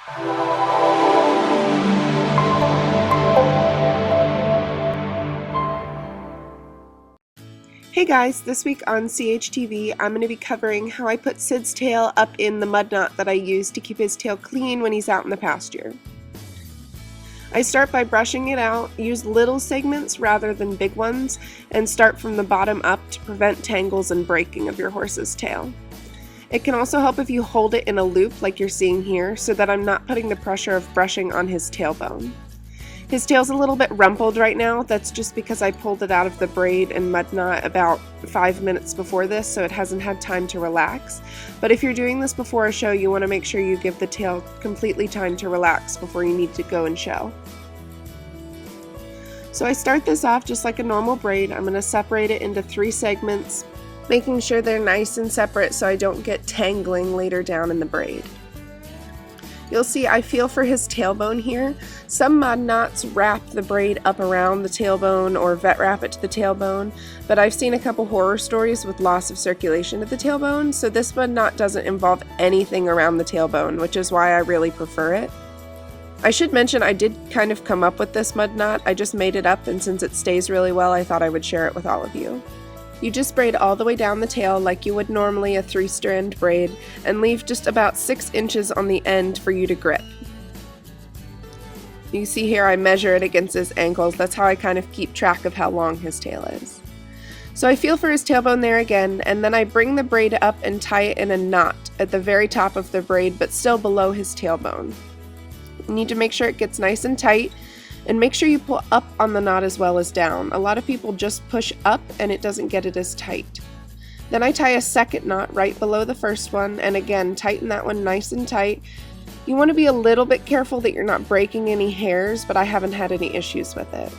Hey guys, this week on CHTV, I'm going to be covering how I put Sid's tail up in the mud knot that I use to keep his tail clean when he's out in the pasture. I start by brushing it out, use little segments rather than big ones, and start from the bottom up to prevent tangles and breaking of your horse's tail. It can also help if you hold it in a loop like you're seeing here, so that I'm not putting the pressure of brushing on his tailbone. His tail's a little bit rumpled right now. That's just because I pulled it out of the braid and mud knot about 5 minutes before this, so it hasn't had time to relax. But if you're doing this before a show, you want to make sure you give the tail completely time to relax before you need to go and show. So I start this off just like a normal braid. I'm going to separate it into 3 segments, making sure they're nice and separate so I don't get tangling later down in the braid. You'll see I feel for his tailbone here. Some mud knots wrap the braid up around the tailbone or vet wrap it to the tailbone, but I've seen a couple horror stories with loss of circulation to the tailbone, so this mud knot doesn't involve anything around the tailbone, which is why I really prefer it. I should mention I did kind of come up with this mud knot. I just made it up, and since it stays really well, I thought I would share it with all of you. You just braid all the way down the tail like you would normally a 3-strand braid and leave just about 6 inches on the end for you to grip. You see here I measure it against his ankles. That's how I kind of keep track of how long his tail is. So I feel for his tailbone there again, and then I bring the braid up and tie it in a knot at the very top of the braid but still below his tailbone. You need to make sure it gets nice and tight, and make sure you pull up on the knot as well as down. A lot of people just push up and it doesn't get it as tight. Then I tie a second knot right below the first one, and again tighten that one nice and tight. You want to be a little bit careful that you're not breaking any hairs, but I haven't had any issues with it.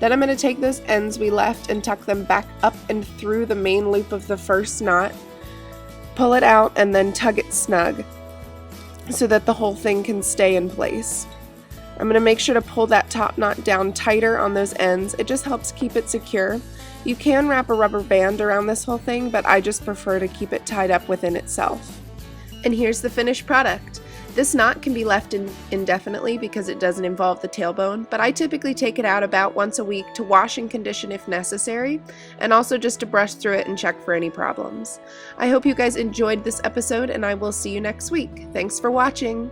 Then I'm going to take those ends we left and tuck them back up and through the main loop of the first knot, pull it out, and then tug it snug so that the whole thing can stay in place. I'm going to make sure to pull that top knot down tighter on those ends. It just helps keep it secure. You can wrap a rubber band around this whole thing, but I just prefer to keep it tied up within itself. And here's the finished product. This knot can be left in indefinitely because it doesn't involve the tailbone, but I typically take it out about once a week to wash and condition if necessary, and also just to brush through it and check for any problems. I hope you guys enjoyed this episode, and I will see you next week. Thanks for watching!